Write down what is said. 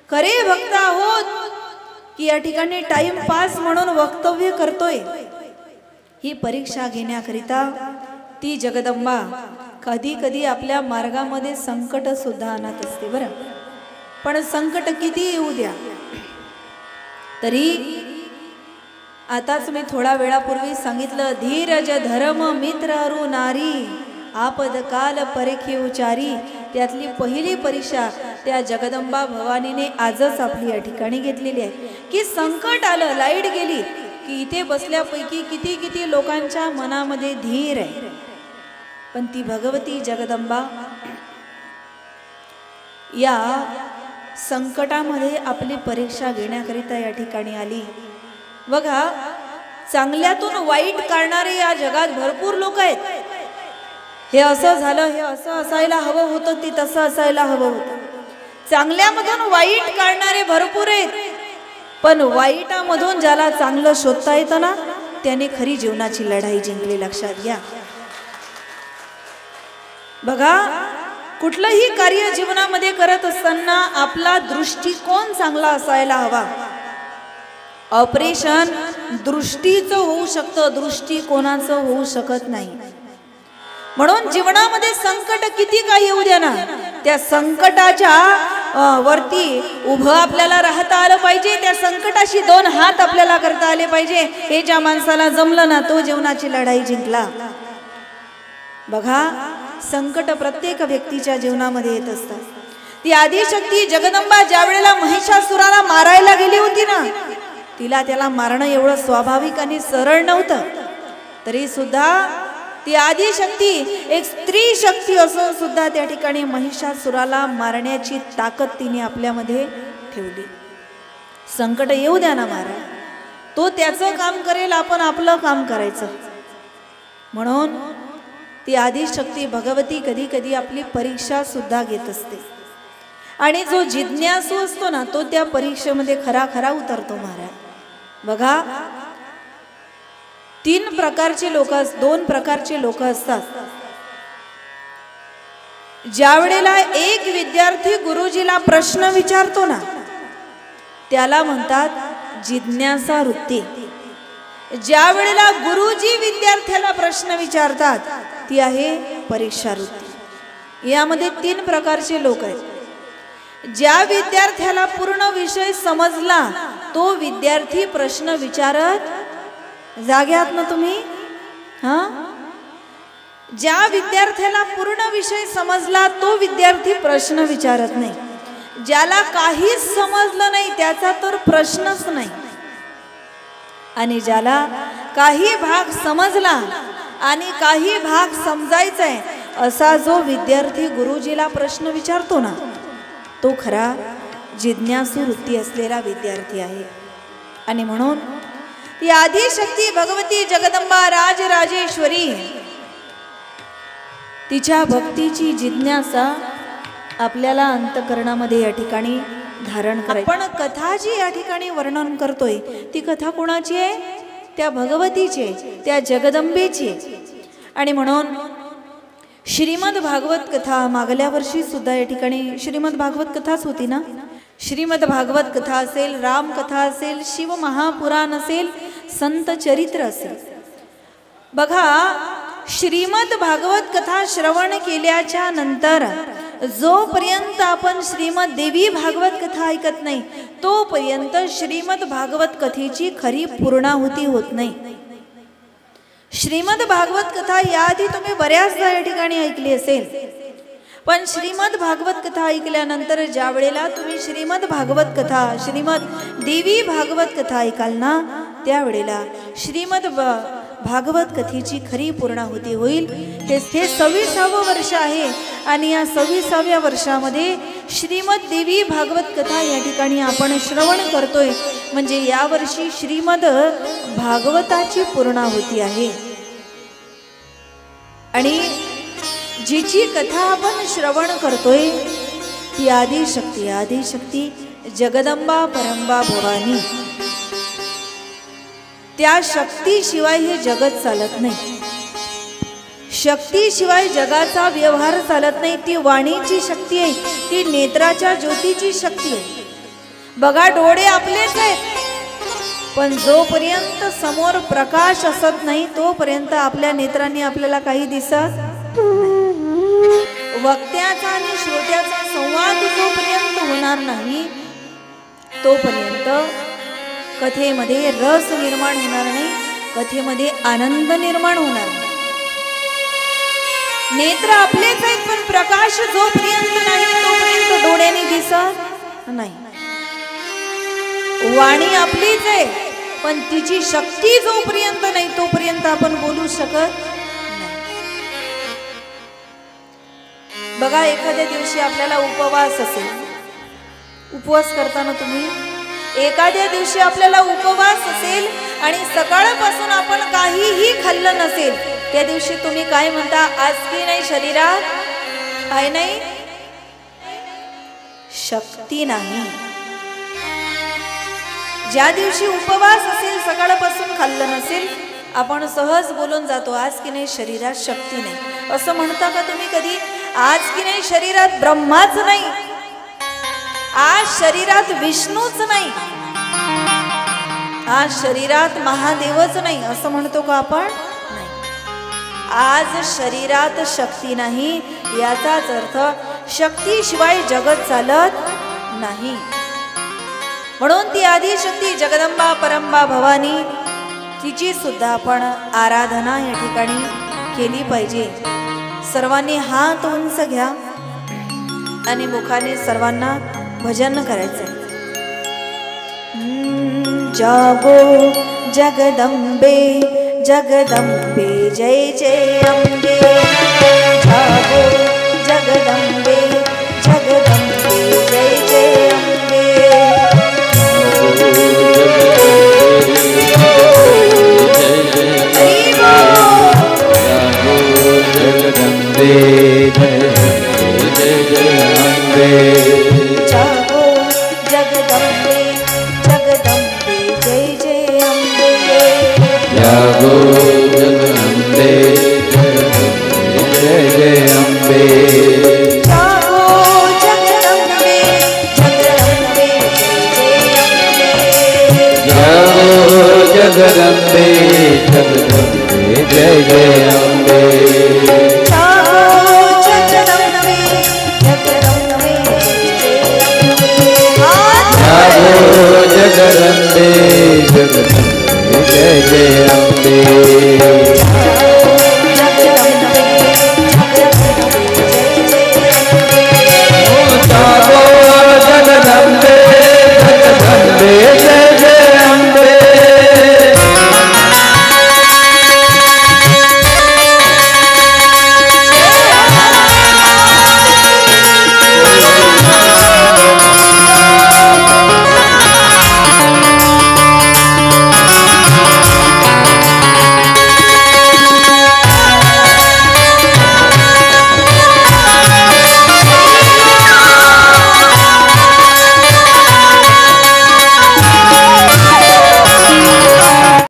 खरे भक्त आहोत की या ठिकाणी टाइम पास म्हणून वक्तव्य करतोय, ही परीक्षा घेण्याकरिता ती जगदंबा कधी कधी आपल्या मार्गामध्ये संकट सुद्धा आणत असते बरं. पण संकट किती येऊ द्या तरी आताच मी थोडा वेळापूर्वी सांगितलं, धीरज धर्म मित्र अरु नारी आपद काल परीखे उचारी. त्यातली पहिली परीक्षा त्या जगदंबा भवानीने आजच आपली या ठिकाणी घेतलेली आहे की संकट आलं, लाईट गेली की इथे बसल्यापैकी किती किती लोकांच्या मनामध्ये धीर आहे, पण ती भगवती जगदंबा या संकटामध्ये आपली परीक्षा घेण्याकरिता या ठिकाणी आली. बघा, चांगल्यातून वाईट काढणारे या जगात भरपूर लोक आहेत. हे असं झालं, हे असं असायला हवं होतं, ते तसं असायला हवं होतं. चांगल्यामधून वाईट काढणारे भरपूर आहेत, पण वाईटामधून ज्याला चांगलं शोधता येतं ना, त्याने खरी जीवनाची लढाई जिंकली. लक्षात घ्या. बघा, कुठलंही कार्य जीवनामध्ये करत असताना आपला दृष्टिकोन चांगला असायला हवा. ऑपरेशन दृष्टीचं होऊ शकतं, दृष्टिकोनाचं होऊ शकत नाही. म्हणून जीवनामध्ये संकट किती काही येऊ द्या ना, त्या संकटाच्या वरती उभं आपल्याला राहता आलं पाहिजे. त्या संकटाशी दोन हात आपल्याला करता आले पाहिजे. हे ज्या माणसाला जमलं ना, तो जीवनाची लढाई जिंकला. बघा, संकट प्रत्येक व्यक्तीच्या जीवनामध्ये येत असतात. ती आदिशक्ती जगदंबा ज्या वेळेला महिषासुराला मारायला गेली होती ना, तिला त्याला मारणं एवढं स्वाभाविक आणि सरळ नव्हतं. तरी सुद्धा ती आदिशक्ती एक स्त्री शक्ती असून सुद्धा त्या ठिकाणी महिषासुराला मारण्याची ताकद तिने आपल्यामध्ये ठेवली. संकट येऊ द्या ना महाराज, तो त्याचं काम करेल, आपण आपलं काम करायचं. म्हणून ती आदिशक्ती भगवती कधी कधी आपली परीक्षा सुद्धा घेत असते. आणि जो जिज्ञासू असतो ना, तो त्या परीक्षेमध्ये खरा खरा उतरतो महाराज. बघा, दोन प्रकारचे लोक असतात. ज्या वेळेला एक विद्यार्थी गुरुजीला प्रश्न विचारतो ना, त्याला म्हणतात जिज्ञासा वृत्ती. ज्या वेळेला गुरुजी विद्यार्थ्याला प्रश्न विचारतात, ती आहे परीक्षा वृत्ती. यामध्ये तीन प्रकारचे लोक आहेत. ज्या विद्यार्थ्याला पूर्ण विषय समजला, तो विद्यार्थी प्रश्न विचारत, जाग्यात ना तुम्ही, ज्या विद्यार्थ्याला पूर्ण विषय समजला, तो विद्यार्थी प्रश्न विचारत नाही. ज्याला काहीच समजलं नाही, त्याचा तर प्रश्नच नाही. आणि ज्याला काही भाग समजला आणि काही भाग समजायचाय, असा जो विद्यार्थी गुरुजीला प्रश्न विचारतो ना, तो खरा जिज्ञासू वृत्ती असलेला विद्यार्थी आहे. आणि म्हणून ती आदिशक्ती भगवती जगदंबा राजराजेश्वरी, तिच्या भक्तीची जिज्ञासा आपल्याला अंतःकरणामध्ये या ठिकाणी धारण करायची. आपण कथा जी या ठिकाणी वर्णन करतोय, ती कथा कोणाची आहे? त्या भगवतीची आहे, त्या जगदंबेची आहे. आणि म्हणून श्रीमद भागवत कथा, मागल्या वर्षी सुद्धा या ठिकाणी श्रीमद भागवत कथाच होती ना. श्रीमद भागवत कथा असेल, राम कथा असेल, शिव महापुराण असेल, संत चरित्र असेल. बघा, श्रीमद भागवत कथा श्रवण केल्याच्या नंतर जोपर्यंत आपण श्रीमद देवी भागवत कथा ऐकत नाही, तोपर्यंत श्रीमद भागवत कथेची खरी पूर्णाहुती होत नाही. श्रीमद भागवत कथा याआधी तुम्ही बऱ्याचदा या ठिकाणी ऐकली असेल, पण श्रीमद भागवत कथा ऐकल्यानंतर ज्या वेळेला तुम्ही श्रीमद भागवत कथा, श्रीमद देवी भागवत कथा ऐकाल ना, त्यावेळेला श्रीमद भागवत कथेची खरी पूर्णाहुती होईल. हे 26वे वर्ष आहे आणि या 26व्या वर्षामध्ये श्रीमद देवी भागवत कथा या ठिकाणी आपण श्रवण करतोय. म्हणजे यावर्षी श्रीमद भागवताची पूर्णाहुती आहे. आणि जिची कथा आपण श्रवण करतोय, ती आदिशक्ती जगदंबा परंबा भवानी. त्या शक्तीशिवाय हे जगत चालत नाही. शक्तीशिवाय जगाचा व्यवहार चालत नाही. ती वाणीची शक्ती आहे, ती नेत्राच्या ज्योतीची शक्ती आहे. बघा डोळे आपलेच आहेत, पण जोपर्यंत समोर प्रकाश असत नाही तोपर्यंत आपल्या नेत्रांनी आपल्याला काही दिसत नाही. वक्त्याचा आणि श्रोत्याचा संवाद जोपर्यंत होणार नाही तोपर्यंत कथेमध्ये रस निर्माण होणार नाही, कथेमध्ये आनंद निर्माण होणार नाही. नेत्र आपलेच आहेत, पण प्रकाश जोपर्यंत नाही तोपर्यंत डोळ्यांनी दिसत नाही. वाणी आपलीच आहे, पण तिची शक्ती जोपर्यंत नाही तोपर्यंत आपण बोलू शकत नाही. बघा एखाद्या दिवशी आपल्याला उपवास असेल, उपवास करताना तुम्ही एखाद्या दिवशी आपल्याला उपवास असेल आणि सकाळपासून आपण काहीही खाल्लं नसेल, त्या दिवशी तुम्ही काय म्हणता? आज की नाही शरीरात काय नाही, शक्ती नाही. ज्या दिवशी उपवास असेल, सकाळपासून खाल्लं नसेल, आपण सहज बोलून जातो आज की नाही शरीरात शक्ती नाही. असं म्हणता का तुम्ही कधी? आज की नाही शरीरात ब्रह्माच नाही, आज शरीरात विष्णूच नाही, आज शरीरात महादेवच नाही, असं म्हणतो का आपण? नाही. आज शरीरात शक्ती नाही याचाच अर्थ शक्तीशिवाय जगत चालत नाही. म्हणून ती आदिशक्ती जगदंबा परंबा भवानी, तिची सुद्धा आपण आराधना या ठिकाणी केली पाहिजे. सर्वांनी हात उंच घ्या आणि मुखाने सर्वांना भजन करायचंय. जागो जगदंबे जगदंबे जय जय अंबे, जागो जगदंबे जगदंबे जय जय अंबे. जगदंबे जय जय अंबे, जागो जगदंबे जगदंबे जय जय अंबे, जागो जगदंबे जय जय अंबे, जागो जगदंबे जगदंबे जय जय अंबे, जागो जगदंबे जगदंबे जय जय अंबे, जागो जगदंबे जगदंबे जय जय अंबे.